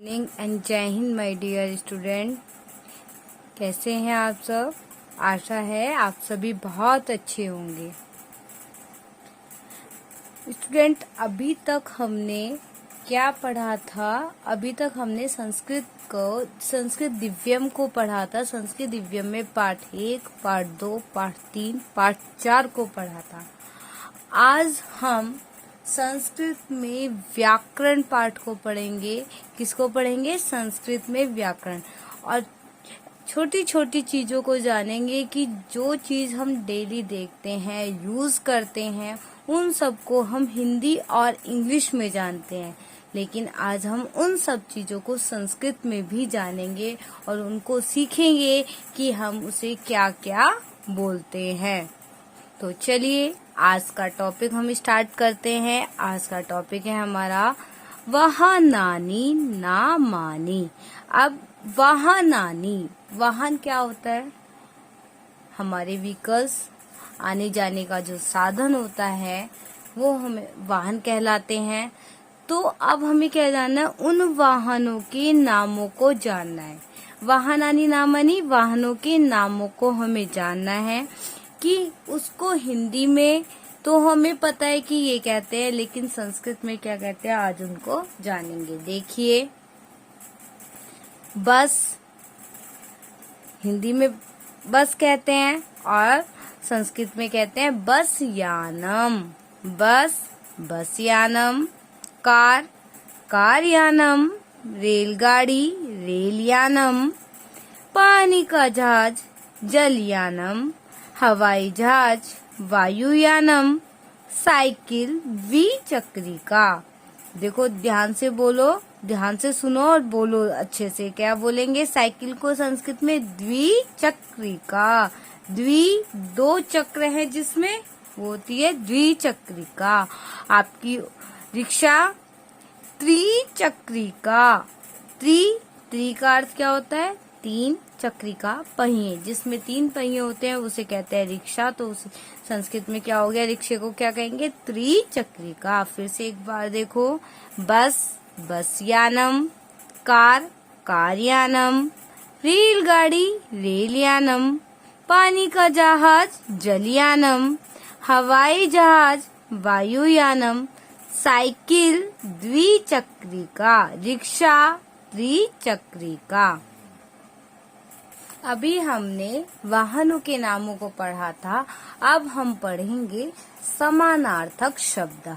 Morning and जय Hind my dear student. कैसे हैं आप सब? आशा है आप सभी बहुत अच्छे होंगे। स्टूडेंट, अभी तक हमने क्या पढ़ा था? अभी तक हमने संस्कृत दिव्यम को पढ़ा था। संस्कृत दिव्यम में पाठ 1, पाठ 2, पाठ 3, पाठ 4 को पढ़ा था। आज हम संस्कृत में व्याकरण पाठ को पढ़ेंगे। किसको पढ़ेंगे? संस्कृत में व्याकरण। और छोटी छोटी चीजों को जानेंगे कि जो चीज हम डेली देखते हैं, यूज करते हैं, उन सब को हम हिंदी और इंग्लिश में जानते हैं, लेकिन आज हम उन सब चीजों को संस्कृत में भी जानेंगे और उनको सीखेंगे कि हम उसे क्या क्या बोलते हैं। तो चलिए आज का टॉपिक हम स्टार्ट करते हैं। आज का टॉपिक है हमारा वाहनानी ना मानी। अब वाहनानी, वाहन क्या होता है? हमारे व्हीकल्स, आने जाने का जो साधन होता है वो हमें वाहन कहलाते हैं। तो अब हमें क्या जानना है? उन वाहनों के नामों को जानना है। वाहनानी ना मानी, वाहनों के नामों को हमें जानना है कि उसको हिंदी में तो हमें पता है कि ये कहते हैं, लेकिन संस्कृत में क्या कहते हैं आज उनको जानेंगे। देखिए, बस हिंदी में बस कहते हैं और संस्कृत में कहते हैं बस यानम। बस यानम, कार यानम, रेलगाड़ी रेल यानम, पानी का जहाज जल यानम, हवाई जहाज वायुयानम, साइकिल द्विचक्रिका। देखो ध्यान से बोलो, ध्यान से सुनो और बोलो अच्छे से। क्या बोलेंगे? साइकिल को संस्कृत में द्विचक्रिका। दो चक्र है जिसमें, वो होती है द्विचक्रिका। आपकी रिक्शा त्रिचक्रिका। त्रि का अर्थ क्या होता है? 3 चक्रिका पहिए, जिसमें 3 पहिए होते हैं उसे कहते हैं रिक्शा। तो उस संस्कृत में क्या हो गया? रिक्शे को क्या कहेंगे? त्रिचक्रिका। फिर से एक बार देखो, बस यानम, कार यानम, रेलगाड़ी रेल यानम, पानी का जहाज जल यानम, हवाई जहाज वायुयानम, साइकिल द्विचक्रिका, रिक्शा त्रिचक्रिका। अभी हमने वाहनों के नामों को पढ़ा था। अब हम पढ़ेंगे समानार्थक शब्द।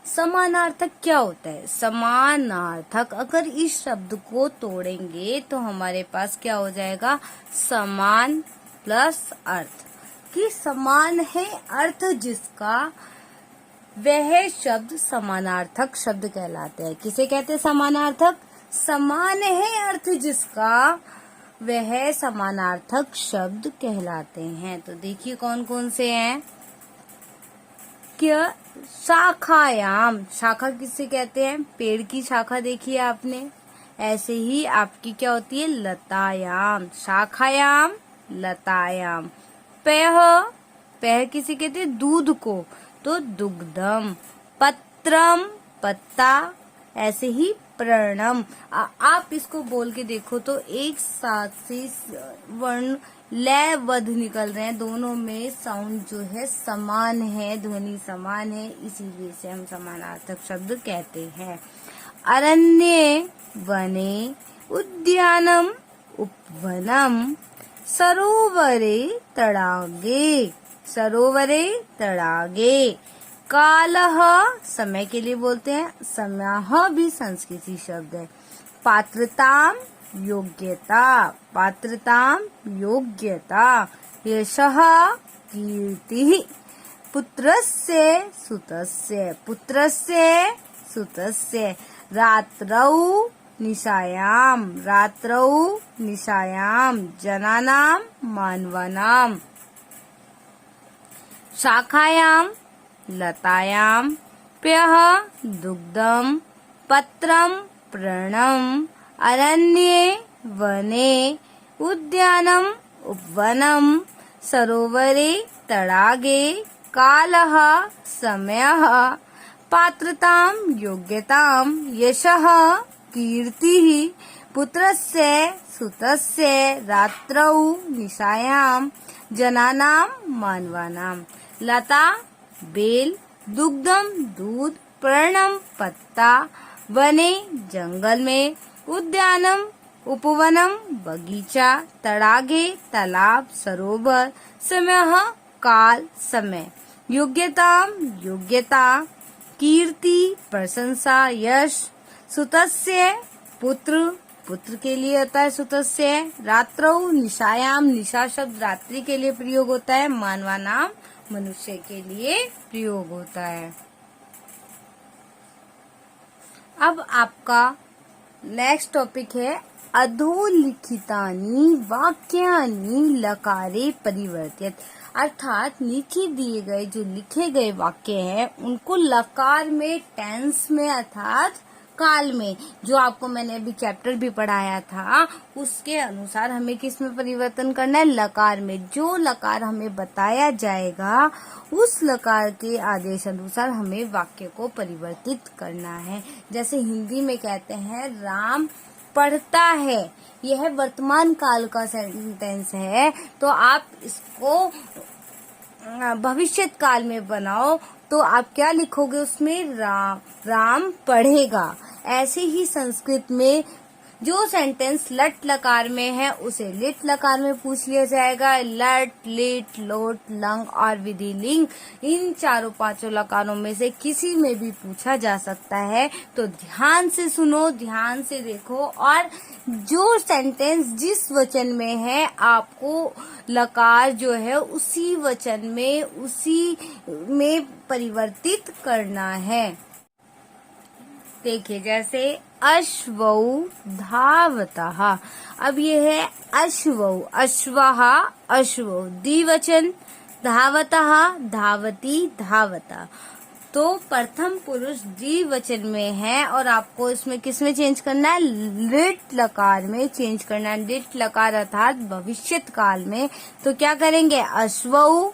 समानार्थक क्या होता है? समानार्थक, अगर इस शब्द को तोड़ेंगे तो हमारे पास क्या हो जाएगा? समान प्लस अर्थ। कि समान है अर्थ जिसका, वह शब्द समानार्थक शब्द कहलाते हैं। किसे कहते हैं समानार्थक? समान है अर्थ जिसका, वह समानार्थक शब्द कहलाते हैं। तो देखिए कौन कौन से हैं। क्या? शाखायाम, शाखा किसे कहते हैं? पेड़ की शाखा देखी है आपने। ऐसे ही आपकी क्या होती है? लतायाम, शाखायाम लतायाम। पह किसे कहते हैं? दूध को, तो दुग्धम। पत्रम पत्ता, ऐसे ही प्रणम। आप इसको बोल के देखो तो एक साथ से वर्ण लय वध निकल रहे हैं, दोनों में साउंड जो है समान है, ध्वनि समान है, इसीलिए से हम समानार्थक शब्द कहते हैं। अरण्ये वने उद्यानम उपवनम, सरोवरे तड़ागे। कालः समय के लिए बोलते हैं, समयः भी संस्कृति शब्द है। पात्रताम योग्यता, यशः कीर्तिः, पुत्रस्य सुतस्य, रात्रौ निशायाम, जनानां मानवानां। शाखायाम लतायाम, पेयः दुग्धम, पत्रम प्रणम, अरण्ये वने उद्यानम उपवनम, सरोवरे तड़ागे, कालः समयः, पात्रताम योग्यताम, यशः कीर्तिः पुत्रस्य सुतस्य रात्रौ निशायां जनानां मानवानां। लता बेल, दुग्धम दूध, पर्णम पत्ता, वने जंगल में, उद्यानम उपवनम बगीचा, तड़ागे तालाब सरोवर, समयः काल समय, योग्यताम योग्यता, कीर्ति प्रशंसा यश, सुतस्य पुत्र, पुत्र के लिए होता है सुतस्य, रात्रौ निशायाम, निशा शब्द रात्रि के लिए प्रयोग होता है, मानवानाम मनुष्य के लिए प्रयोग होता है। अब आपका नेक्स्ट टॉपिक है अधोलिखितानि वाक्यानि लकारे परिवर्तित, अर्थात नीचे दिए गए जो लिखे गए वाक्य हैं उनको लकार में, टेंस में अर्थात काल में, जो आपको मैंने अभी चैप्टर भी पढ़ाया था उसके अनुसार हमें किस में परिवर्तन करना है, लकार में। जो लकार हमें बताया जाएगा उस लकार के आदेश अनुसार हमें वाक्य को परिवर्तित करना है। जैसे हिंदी में कहते हैं राम पढ़ता है, यह वर्तमान काल का सेंटेंस है, तो आप इसको भविष्य काल में बनाओ तो आप क्या लिखोगे उसमें, राम पढ़ेगा। ऐसे ही संस्कृत में जो सेंटेंस लट लकार में है उसे लिट लकार में पूछ लिया जाएगा। लट, लिट, लोट, लंग और विधिलिंग, इन चारों पांचों लकारों में से किसी में भी पूछा जा सकता है। तो ध्यान से सुनो, ध्यान से देखो, और जो सेंटेंस जिस वचन में है आपको लकार जो है उसी वचन में, उसी में परिवर्तित करना है। देखिए जैसे अश्वौ धावतः, अब ये है अश्वौ, अश्वः, अश्वौ द्विवचन, धावतः, धावती, धावता, तो प्रथम पुरुष द्विवचन में है और आपको इसमें किस में चेंज करना है, लिट लकार में चेंज करना है। लिट लकार अर्थात भविष्यत काल में। तो क्या करेंगे, अश्वौ,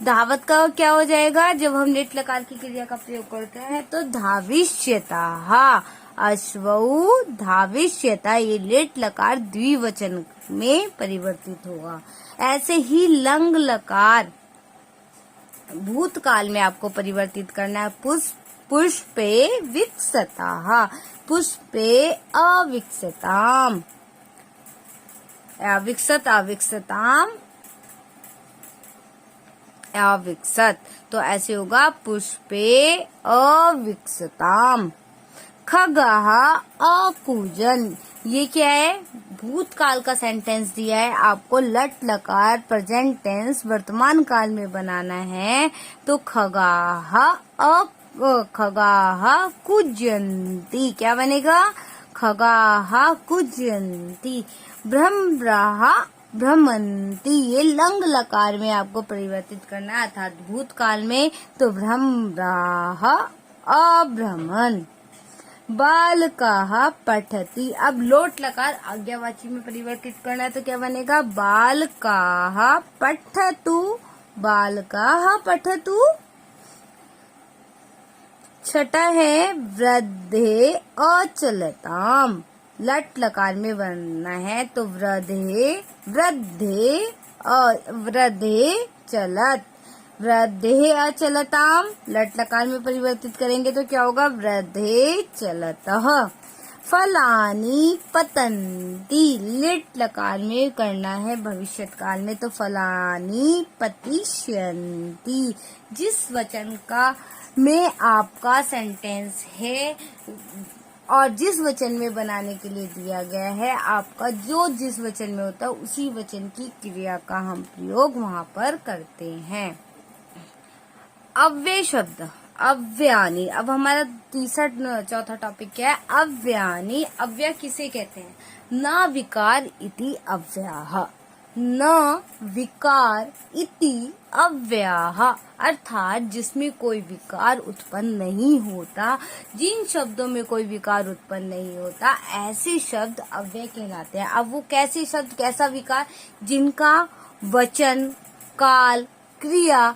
धावत का क्या हो जाएगा, जब हम लिट लकार की क्रिया का प्रयोग करते हैं तो धाविष्यतः, अश्वौ धाविष्यता, ये लिट लकार द्विवचन में परिवर्तित होगा। ऐसे ही लंग लकार भूतकाल में आपको परिवर्तित करना है। पुष्पे विकसतः, पुष्पे अविकसताम, अविकसत अविकसताम, अविकसत, तो ऐसे होगा पुष्पे अविकसताम। खगः अकूजन, ये क्या है, भूतकाल का सेंटेंस दिया है, आपको लट लकार प्रेजेंट टेंस वर्तमान काल में बनाना है। तो खगाः कुज्यन्ति, क्या बनेगा, खगाः कुज्यन्ति। भ्रमराः भ्रमंती, ये लंग लकार में आपको परिवर्तित करना है अर्थात भूतकाल में। तो भ्रमराः अभ्रमन्। बालकाः पठति, अब लोट लकार आज्ञावाची में परिवर्तित करना है तो क्या बनेगा, बालकाः पठतु, बालकाः पठतु। छठा है वृद्धे अचलताम, लट लकार में बनना है तो वृद्धे, वृद्धे वृद्धे चलत, वृद्धे अचलताम, लट लकार में परिवर्तित करेंगे तो क्या होगा, वृद्धे चलतः। फलानी पतंती, लिट लकार में करना है भविष्यत काल में तो फलानी पतिष्यन्ति, जिस वचन का में आपका सेंटेंस है और जिस वचन में बनाने के लिए दिया गया है, आपका जो जिस वचन में होता है उसी वचन की क्रिया का हम प्रयोग वहाँ पर करते हैं। अव्यय शब्द, अव्यानी, अब हमारा चौथा टॉपिक क्या है, अव्यानी। अव्यय किसे कहते हैं, न विकार इति अव्याः, न विकार इति अव्याः, अर्थात जिसमें कोई विकार उत्पन्न नहीं होता, जिन शब्दों में कोई विकार उत्पन्न नहीं होता ऐसे शब्द अव्यय कहलाते हैं। अब वो कैसे शब्द, कैसा विकार, जिनका वचन, काल, क्रिया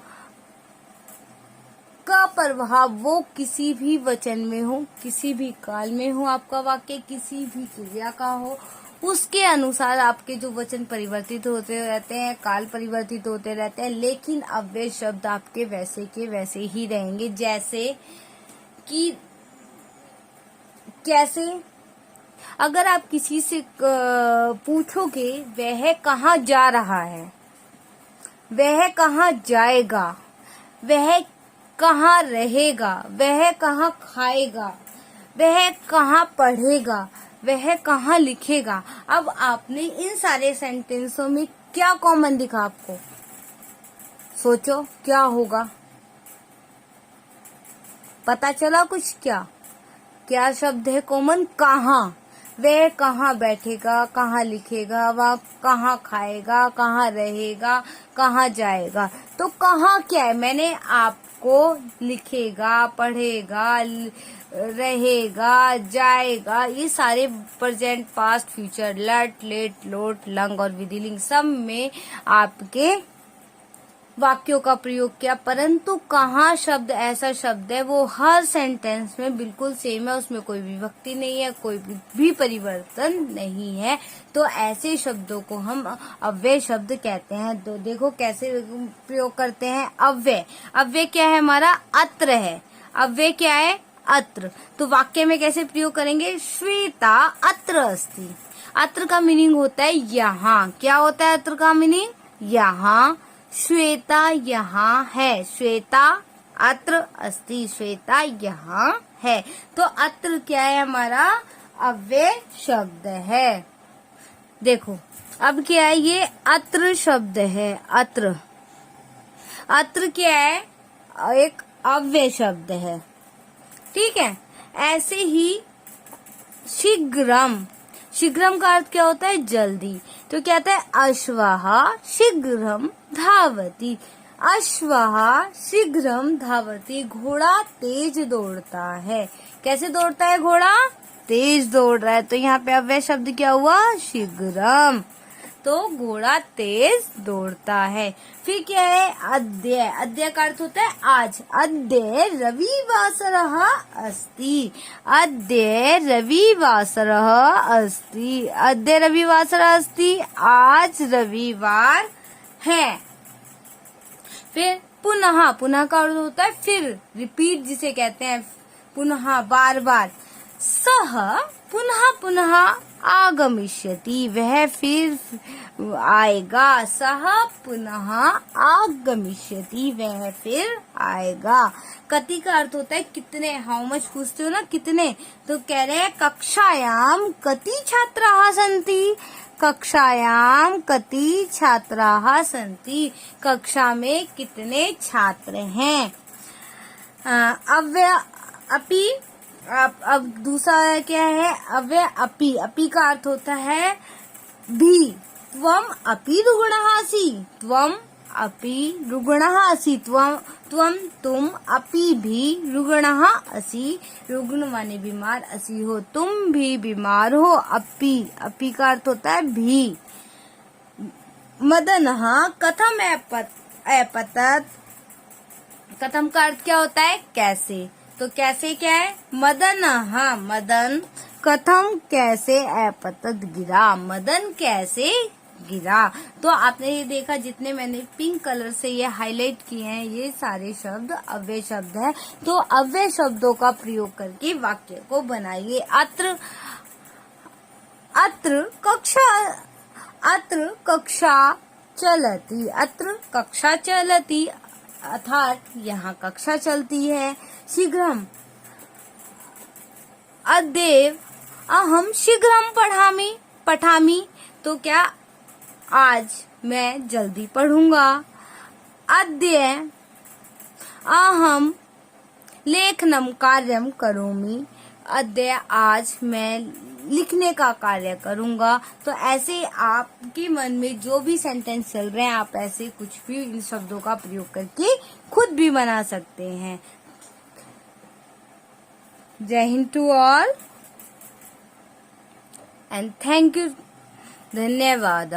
का प्रभाव वो किसी भी वचन में हो, किसी भी काल में हो, आपका वाक्य किसी भी क्रिया का हो, उसके अनुसार आपके जो वचन परिवर्तित होते रहते हैं, काल परिवर्तित होते रहते हैं, लेकिन अव्यय शब्द आपके वैसे के वैसे ही रहेंगे। जैसे कि कैसे, अगर आप किसी से पूछोगे वह कहाँ जा रहा है, वह कहाँ जाएगा, वह कहाँ रहेगा, वह कहाँ खाएगा, वह कहाँ पढ़ेगा, वह कहाँ लिखेगा। अब आपने इन सारे सेंटेंसों में क्या कॉमन दिखा आपको? सोचो क्या होगा, पता चला कुछ? क्या शब्द है कॉमन? कहाँ। वह कहाँ बैठेगा, कहाँ लिखेगा, वह कहाँ खाएगा, कहाँ रहेगा, कहाँ जाएगा। तो कहाँ क्या है? मैंने आपको लिखेगा, पढ़ेगा, रहेगा, जाएगा, ये सारे प्रेजेंट, पास्ट, फ्यूचर, लट, लेट, लोट, लंग और विधिलिंग सब में आपके वाक्यों का प्रयोग किया। परंतु कहाँ शब्द ऐसा शब्द है वो हर सेंटेंस में बिल्कुल सेम है, उसमें कोई विभक्ति नहीं है, कोई भी परिवर्तन नहीं है। तो ऐसे शब्दों को हम अव्यय शब्द कहते हैं। तो देखो कैसे प्रयोग करते हैं। अव्यय, अव्यय क्या है हमारा? अत्र है। अव्यय क्या है? अत्र। तो वाक्य में कैसे प्रयोग करेंगे? श्वेता अत्र अस्ति। अत्र का मीनिंग होता है यहाँ। क्या होता है अत्र का मीनिंग? यहाँ। श्वेता यहाँ है। श्वेता अत्र अस्ति, श्वेता यहाँ है। तो अत्र क्या है हमारा? अव्यय शब्द है। देखो अब क्या है, ये अत्र शब्द है। अत्र, अत्र क्या है? एक अव्यय शब्द है, ठीक है। ऐसे ही शीघ्रम, शीघ्रम का अर्थ क्या होता है? जल्दी। तो क्या आता है? अश्वः शीघ्रम धावति। अश्वः शीघ्रम धावति, घोड़ा तेज दौड़ता है। कैसे दौड़ता है घोड़ा? तेज दौड़ रहा है। तो यहाँ पे अव्यय शब्द क्या हुआ? शीघ्रम। तो घोड़ा तेज दौड़ता है। फिर क्या है? अद्य, अद्य का अर्थ होता है आज। अद्य रविवासरः अस्ति। अद्य रविवासरः अस्ति। अद्य रविवासरः अस्ति, आज रविवार है। फिर पुनः, पुनः का अर्थ होता है फिर, रिपीट जिसे कहते हैं, पुनः बार बार। सह पुनः पुनः आगमिष्यति, वह फिर आएगा। सह पुनः आगमिष्यति, वह फिर आएगा। कति का अर्थ होता है कितने। हाउ मच पूछते हो ना, कितने, तो कह रहे हैं कक्षायाम कति छात्राः सन्ति। कक्षायाम कति छात्राः सन्ति, कक्षा में कितने छात्र हैं। अव्यय अपि, अब दूसरा क्या है? अव्यय अपि। अपि का अर्थ होता है भी। त्वम अपि रुग्णः असि। त्वम अपि रुग्णः असि। त्वम तुम, अपि भी, रुग्णः असि, रुग्ण माने बीमार, असि हो तुम भी बीमार हो। अपि, अपि का अर्थ होता है भी। मदनः कथम अपतत। कथम का अर्थ क्या होता है? कैसे। तो कैसे क्या है? मदन, हाँ मदन कथम कैसे अपतत, गिरा। मदन कैसे गिरा। तो आपने ये देखा, जितने मैंने पिंक कलर से ये हाईलाइट किए हैं, ये सारे शब्द अव्यय शब्द है। तो अव्यय शब्दों का प्रयोग करके वाक्य को बनाइए। अत्र, अत्र कक्षा, अत्र कक्षा चलती। अत्र कक्षा चलती अर्थात यहाँ कक्षा चलती है। शीघ्रम, अद्य अहम शीघ्रम पठामि। तो क्या? आज मैं जल्दी पढ़ूंगा। अद्य अहम लेखनम कार्यम करोमि। अद्य आज मैं लिखने का कार्य करूंगा। तो ऐसे आपके मन में जो भी सेंटेंस चल रहे हैं, आप ऐसे कुछ भी इन शब्दों का प्रयोग करके खुद भी बना सकते हैं। Jai Hind to all and thank you. धन्यवाद।